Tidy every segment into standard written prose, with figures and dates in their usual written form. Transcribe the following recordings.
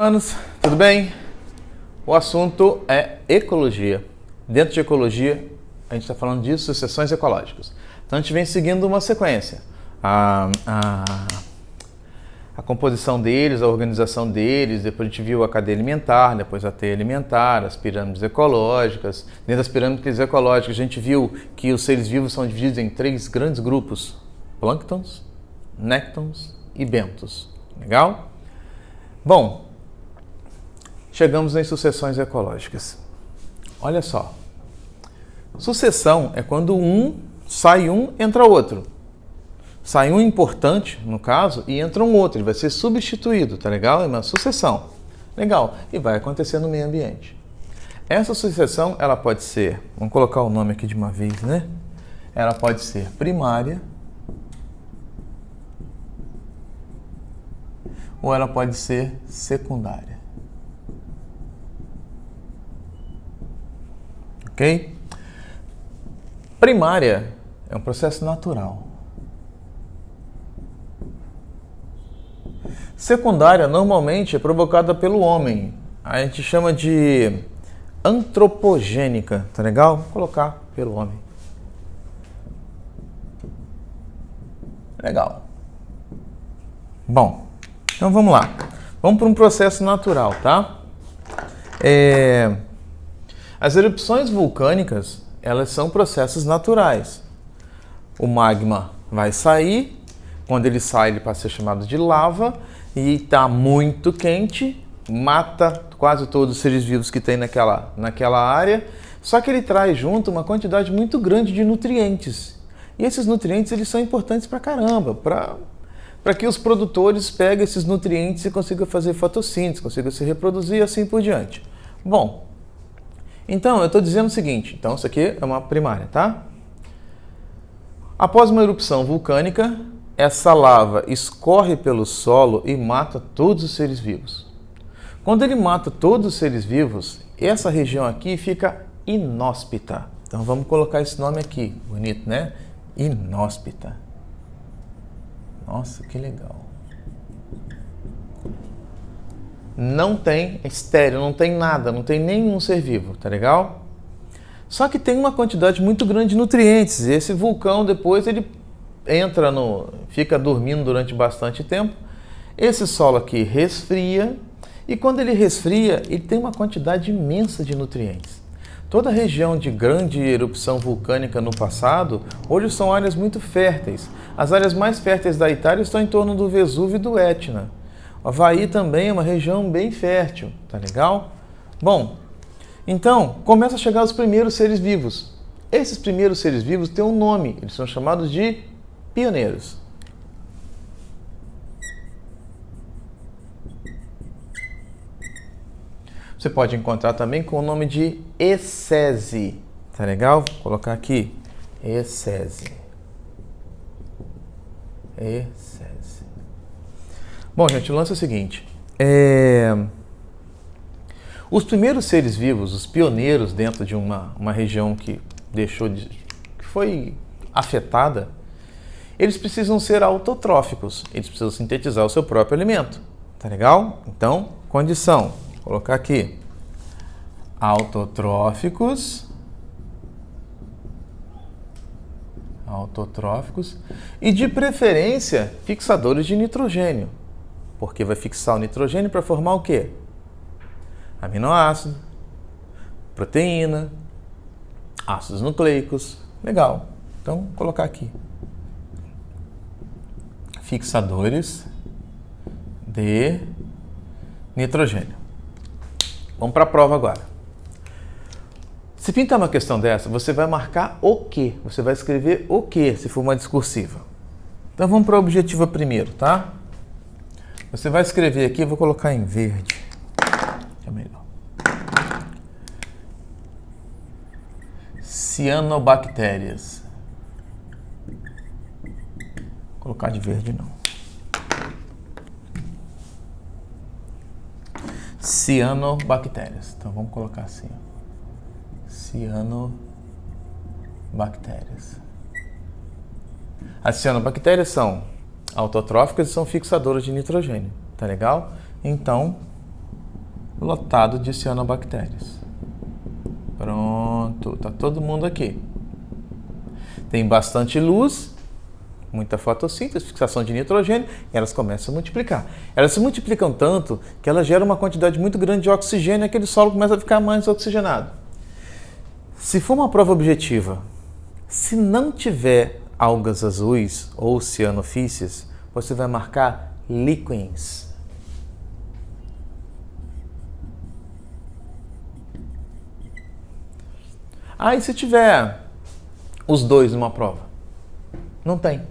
Anos, tudo bem? O assunto é ecologia. Dentro de ecologia, a gente está falando de sucessões ecológicas. Então a gente vem seguindo uma sequência. A composição deles, a organização deles, depois a gente viu a cadeia alimentar, depois a teia alimentar, as pirâmides ecológicas. Dentro das pirâmides ecológicas a gente viu que os seres vivos são divididos em 3 grandes grupos: plânctons, néctons e bentos. Legal? Bom, chegamos em sucessões ecológicas. Olha só. Sucessão é quando sai um, entra outro. Sai um importante, no caso, e entra um outro. Ele vai ser substituído, tá legal? É uma sucessão. Legal. E vai acontecer no meio ambiente. Essa sucessão, ela pode ser, vamos colocar o nome aqui de uma vez, né? Ela pode ser primária, ou ela pode ser secundária. Ok? Primária é um processo natural. Secundária normalmente é provocada pelo homem. A gente chama de antropogênica, tá legal? Vou colocar pelo homem. Legal. Bom, então vamos lá. Vamos para um processo natural, tá? As erupções vulcânicas, elas são processos naturais. O magma vai sair, quando ele sai, ele passa a ser chamado de lava, e está muito quente, mata quase todos os seres vivos que tem naquela área, só que ele traz junto uma quantidade muito grande de nutrientes. E esses nutrientes, eles são importantes pra caramba, para que os produtores peguem esses nutrientes e consigam fazer fotossíntese, consigam se reproduzir e assim por diante. Bom, então eu estou dizendo o seguinte, então isso aqui é uma primária, tá? Após uma erupção vulcânica, essa lava escorre pelo solo e mata todos os seres vivos. Quando ele mata todos os seres vivos, essa região aqui fica inóspita. Então vamos colocar esse nome aqui, bonito, né? Inóspita. Nossa, que legal. Não tem, é estéril, não tem nada, não tem nenhum ser vivo, tá legal? Só que tem uma quantidade muito grande de nutrientes. E esse vulcão depois ele fica dormindo durante bastante tempo. Esse solo aqui resfria e quando ele resfria, ele tem uma quantidade imensa de nutrientes. Toda a região de grande erupção vulcânica no passado, hoje são áreas muito férteis. As áreas mais férteis da Itália estão em torno do Vesúvio e do Etna. O Havaí também é uma região bem fértil, tá legal? Bom, então começa a chegar os primeiros seres vivos. Esses primeiros seres vivos têm um nome, eles são chamados de pioneiros. Você pode encontrar também com o nome de Ecese, tá legal? Vou colocar aqui, Ecese. Ecese. Bom, gente, o lance é o seguinte. Os primeiros seres vivos, os pioneiros dentro de uma região que foi afetada, eles precisam ser autotróficos. Eles precisam sintetizar o seu próprio alimento. Tá legal? Então, condição. Vou colocar aqui. Autotróficos. E de preferência, fixadores de nitrogênio. Porque vai fixar o nitrogênio para formar o quê? Aminoácido, proteína, ácidos nucleicos. Legal. Então, vou colocar aqui. Fixadores de nitrogênio. Vamos para a prova agora. Se pintar uma questão dessa, você vai marcar o quê? Você vai escrever o quê, se for uma discursiva. Então vamos para a objetiva primeiro, tá? Você vai escrever aqui, eu vou colocar em verde. É melhor. Cianobactérias. Vou colocar de verde não. Cianobactérias. Então vamos colocar assim. Cianobactérias. As cianobactérias são autotróficas e são fixadoras de nitrogênio. Tá legal? Então, lotado de cianobactérias. Pronto, tá todo mundo aqui. Tem bastante luz, muita fotossíntese, fixação de nitrogênio, e elas começam a multiplicar. Elas se multiplicam tanto que elas geram uma quantidade muito grande de oxigênio e aquele solo começa a ficar mais oxigenado. Se for uma prova objetiva, se não tiver algas azuis ou cianofícies, você vai marcar liquens. E se tiver os dois numa prova? Não tem.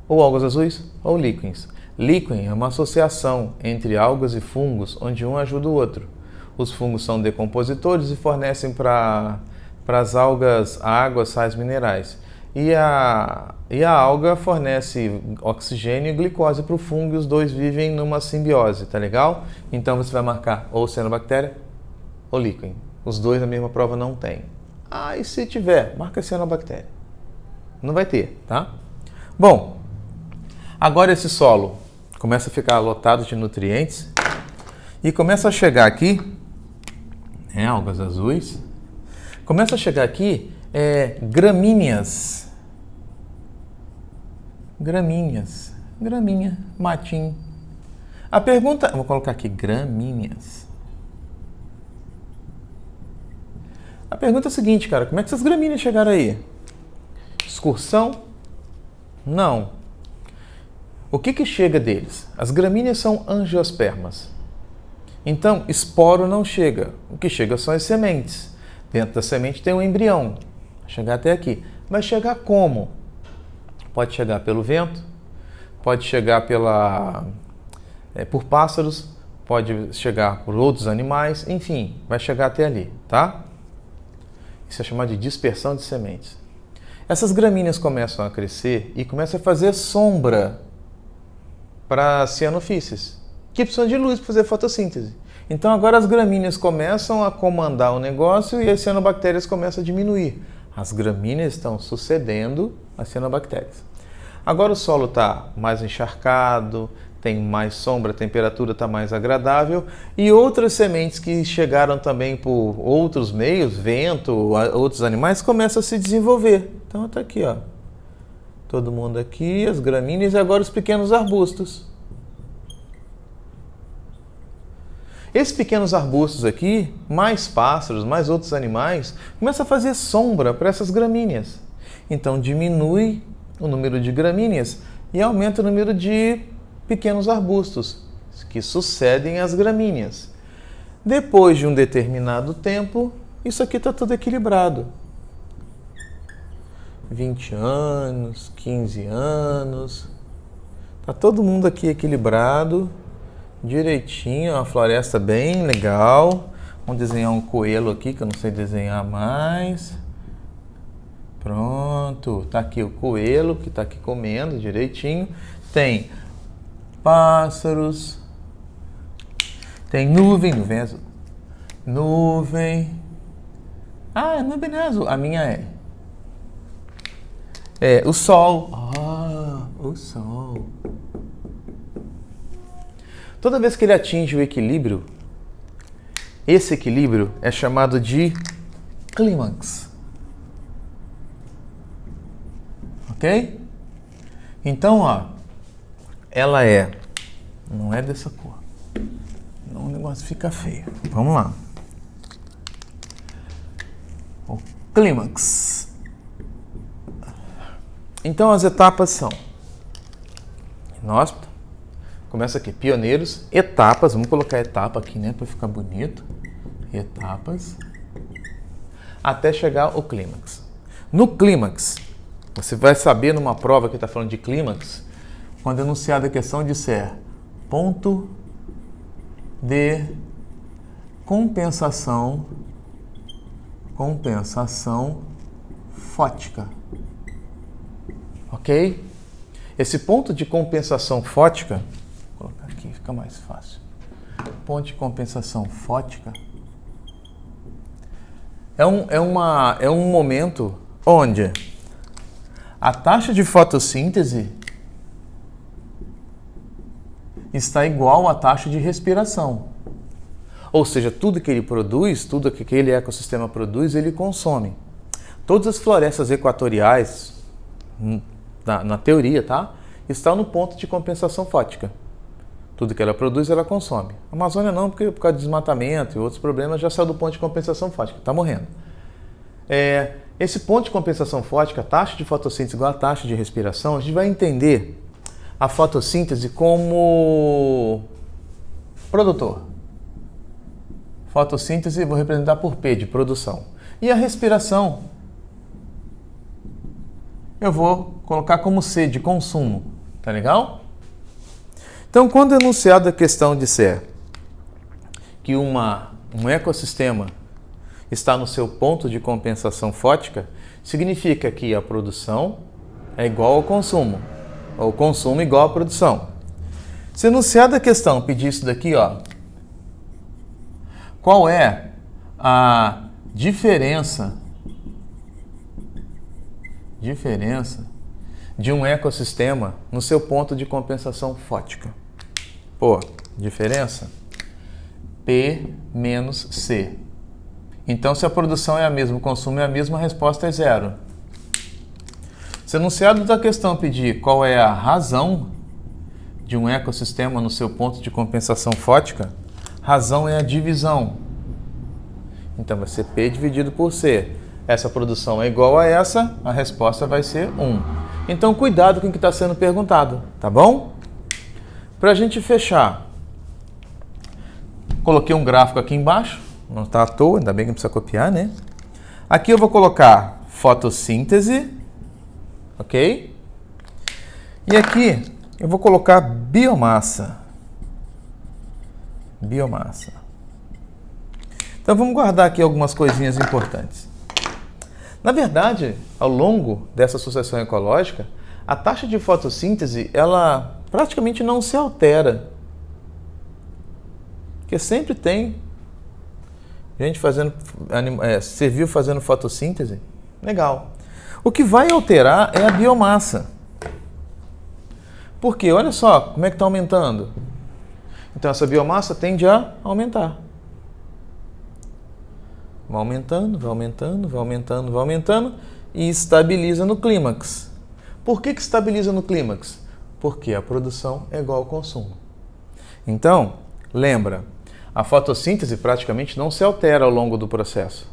Ou algas azuis ou liquens. Liquen é uma associação entre algas e fungos, onde um ajuda o outro. Os fungos são decompositores e fornecem para as algas água, sais minerais. E a alga fornece oxigênio e glicose para o fungo e os dois vivem numa simbiose, tá legal? Então você vai marcar ou cianobactéria ou liquen. Os dois na mesma prova não tem. E se tiver, marca cianobactéria. Não vai ter, tá? Bom, agora esse solo começa a ficar lotado de nutrientes e começa a chegar aqui, algas azuis, começa a chegar aqui gramíneas. Gramínea, matinho. A pergunta, vou colocar aqui, gramíneas. A pergunta é a seguinte, cara, como é que essas gramíneas chegaram aí? Excursão? Não. O que chega deles? As gramíneas são angiospermas. Então, esporo não chega. O que chega são as sementes. Dentro da semente tem um embrião. Vai chegar até aqui. Vai chegar como? Pode chegar pelo vento, pode chegar por pássaros, pode chegar por outros animais, enfim, vai chegar até ali, tá? Isso é chamado de dispersão de sementes. Essas gramíneas começam a crescer e começam a fazer sombra para as cianofícies, que precisam de luz para fazer fotossíntese. Então agora as gramíneas começam a comandar o negócio e as cianobactérias começam a diminuir. As gramíneas estão sucedendo as cianobactérias. Agora o solo está mais encharcado, tem mais sombra, a temperatura está mais agradável e outras sementes que chegaram também por outros meios, vento, outros animais, começam a se desenvolver. Então está aqui, ó. Todo mundo aqui, as gramíneas e agora os pequenos arbustos. Esses pequenos arbustos aqui, mais pássaros, mais outros animais, começam a fazer sombra para essas gramíneas. Então diminui o número de gramíneas e aumenta o número de pequenos arbustos que sucedem às gramíneas. Depois de um determinado tempo, isso aqui está tudo equilibrado. 20 anos, 15 anos, está todo mundo aqui equilibrado, direitinho, uma floresta bem legal. Vamos desenhar um coelho aqui, que eu não sei desenhar mais. Pronto, tá aqui o coelho, que está aqui comendo direitinho. Tem pássaros, tem nuvem azul. Nuvem. Nuvem não é azul, a minha é. O sol. O sol. Toda vez que ele atinge o equilíbrio, esse equilíbrio é chamado de clímax. Ok? Então, ela não é dessa cor. Não, o negócio fica feio. Vamos lá. O clímax. Então, as etapas são inóspito, começa aqui, pioneiros, etapas, vamos colocar etapa aqui, né, para ficar bonito. Etapas, até chegar ao clímax. No clímax, você vai saber numa prova que está falando de clímax, quando enunciada a questão disser ponto de compensação fótica. Ok? Esse ponto de compensação fótica, vou colocar aqui, fica mais fácil. Ponto de compensação fótica é um momento onde a taxa de fotossíntese está igual à taxa de respiração. Ou seja, tudo que ele produz, tudo que aquele ecossistema produz, ele consome. Todas as florestas equatoriais, na teoria, tá? Estão no ponto de compensação fótica. Tudo que ela produz, ela consome. A Amazônia não, porque por causa de desmatamento e outros problemas, já saiu do ponto de compensação fótica, está morrendo. Esse ponto de compensação fótica, a taxa de fotossíntese igual a taxa de respiração, a gente vai entender a fotossíntese como produtor. Fotossíntese vou representar por P, de produção. E a respiração eu vou colocar como C, de consumo. Tá legal? Então, quando enunciado a questão disser que um ecossistema está no seu ponto de compensação fótica, significa que a produção é igual ao consumo, ou o consumo igual à produção. Se enunciada a questão pedir isso daqui, ó, qual é a diferença de um ecossistema no seu ponto de compensação fótica? Pô, diferença? P menos C. Então, se a produção é a mesma, o consumo é a mesma, a resposta é 0. Se enunciado da questão pedir qual é a razão de um ecossistema no seu ponto de compensação fótica, razão é a divisão. Então, vai ser P dividido por C. Essa produção é igual a essa, a resposta vai ser 1. Então, cuidado com o que está sendo perguntado, tá bom? Para a gente fechar, coloquei um gráfico aqui embaixo, não está à toa, ainda bem que não precisa copiar, né? Aqui eu vou colocar fotossíntese, ok? E aqui eu vou colocar biomassa. Biomassa. Então vamos guardar aqui algumas coisinhas importantes. Na verdade, ao longo dessa sucessão ecológica, a taxa de fotossíntese, ela praticamente não se altera. Porque sempre tem gente fazendo, ser vivo fazendo fotossíntese. Legal. O que vai alterar é a biomassa. Por quê? Olha só como é que está aumentando. Então essa biomassa tende a aumentar. Vai aumentando, vai aumentando, vai aumentando, vai aumentando e estabiliza no clímax. Por que estabiliza no clímax? Porque a produção é igual ao consumo. Então, lembra, a fotossíntese praticamente não se altera ao longo do processo,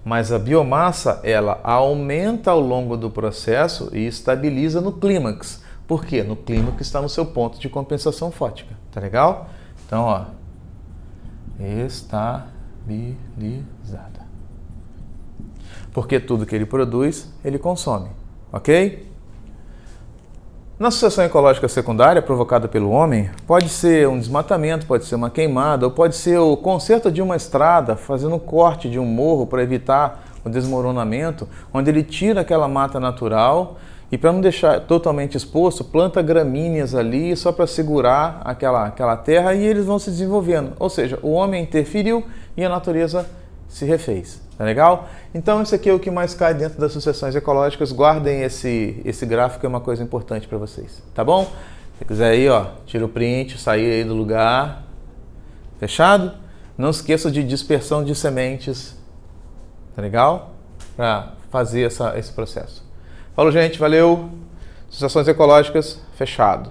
mas a biomassa, ela aumenta ao longo do processo e estabiliza no clímax. Por quê? No clímax está no seu ponto de compensação fótica. Tá legal? Então, ó, estabilizada. Porque tudo que ele produz, ele consome. Ok? Na sucessão ecológica secundária provocada pelo homem, pode ser um desmatamento, pode ser uma queimada, ou pode ser o conserto de uma estrada, fazendo um corte de um morro para evitar o desmoronamento, onde ele tira aquela mata natural e, para não deixar totalmente exposto, planta gramíneas ali só para segurar aquela terra e eles vão se desenvolvendo. Ou seja, o homem interferiu e a natureza se refez. Tá legal? Então, isso aqui é o que mais cai dentro das sucessões ecológicas. Guardem esse gráfico, é uma coisa importante para vocês. Tá bom? Se quiser aí, ó, tira o print, sair aí do lugar. Fechado? Não esqueça de dispersão de sementes. Tá legal? Para fazer esse processo. Falou, gente. Valeu. Sucessões ecológicas, fechado.